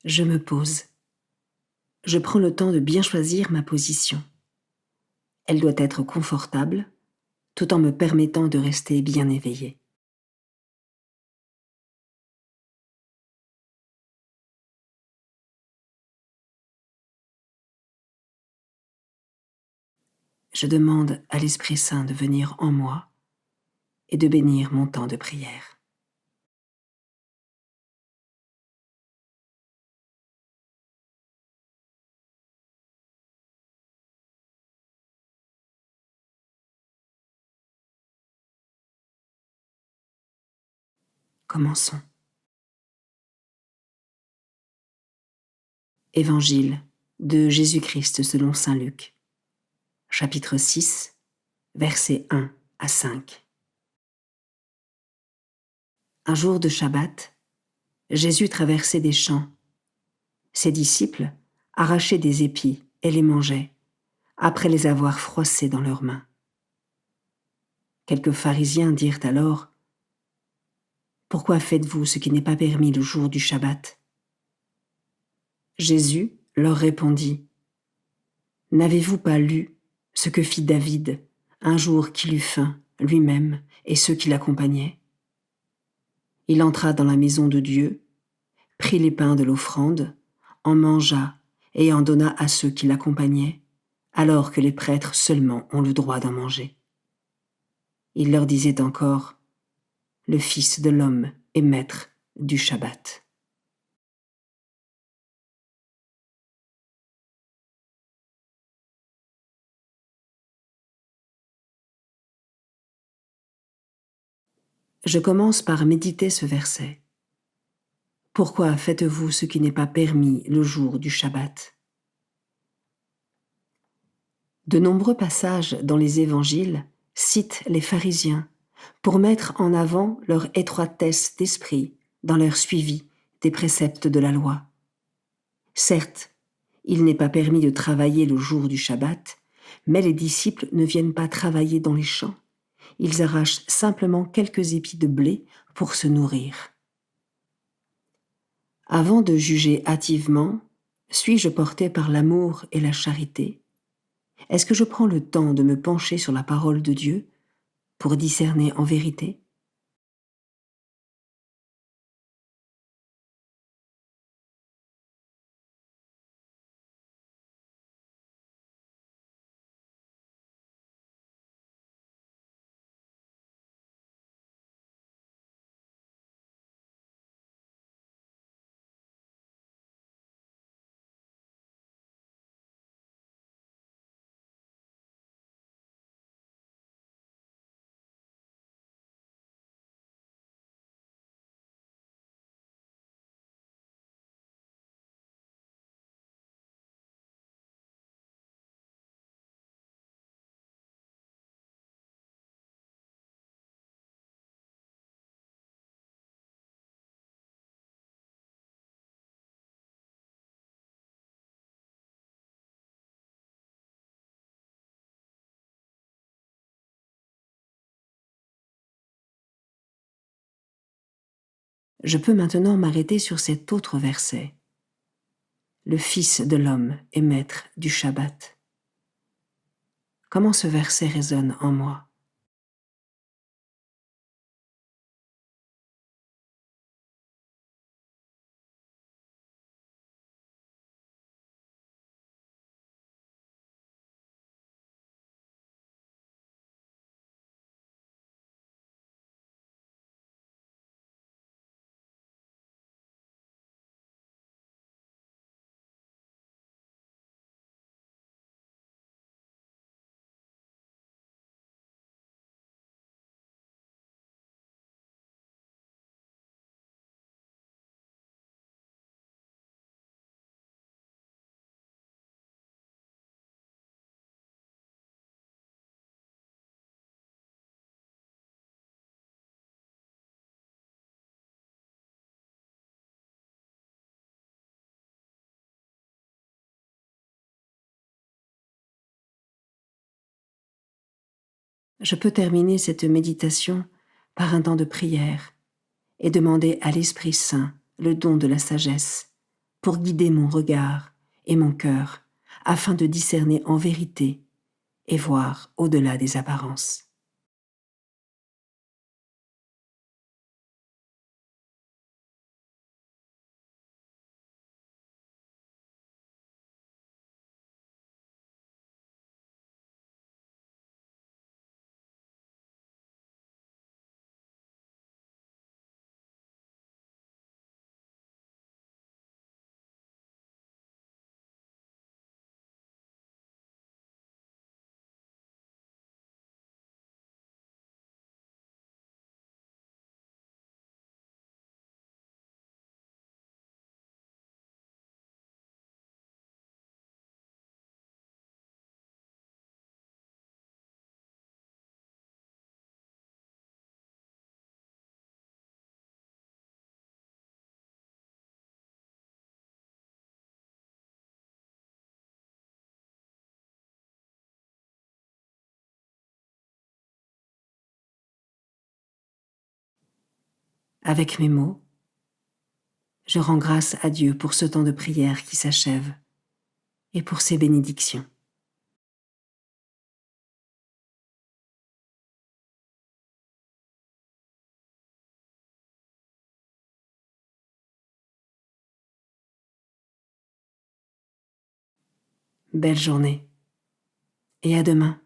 Je me pose. Je prends le temps de bien choisir ma position. Elle doit être confortable, tout en me permettant de rester bien éveillée. Je demande à l'Esprit Saint de venir en moi et de bénir mon temps de prière. Commençons. Évangile de Jésus-Christ selon saint Luc, chapitre 6, versets 1 à 5. Un jour de Shabbat, Jésus traversait des champs. Ses disciples arrachaient des épis et les mangeaient, après les avoir froissés dans leurs mains. Quelques pharisiens dirent alors : « Pourquoi faites-vous ce qui n'est pas permis le jour du Shabbat ?» Jésus leur répondit : « N'avez-vous pas lu ce que fit David un jour qu'il eut faim, lui-même et ceux qui l'accompagnaient ? Il entra dans la maison de Dieu, prit les pains de l'offrande, en mangea et en donna à ceux qui l'accompagnaient, alors que les prêtres seulement ont le droit d'en manger. Il leur disait encore : le Fils de l'homme est maître du Shabbat. » Je commence par méditer ce verset. Pourquoi faites-vous ce qui n'est pas permis le jour du Shabbat ? De nombreux passages dans les évangiles citent les pharisiens pour mettre en avant leur étroitesse d'esprit dans leur suivi des préceptes de la loi. Certes, il n'est pas permis de travailler le jour du Shabbat, mais les disciples ne viennent pas travailler dans les champs. Ils arrachent simplement quelques épis de blé pour se nourrir. Avant de juger hâtivement, suis-je porté par l'amour et la charité ? Est-ce que je prends le temps de me pencher sur la parole de Dieu pour discerner en vérité ? Je peux maintenant m'arrêter sur cet autre verset. Le Fils de l'homme est maître du Shabbat. Comment ce verset résonne en moi ? Je peux terminer cette méditation par un temps de prière et demander à l'Esprit Saint le don de la sagesse pour guider mon regard et mon cœur, afin de discerner en vérité et voir au-delà des apparences. Avec mes mots, je rends grâce à Dieu pour ce temps de prière qui s'achève et pour ses bénédictions. Belle journée et à demain.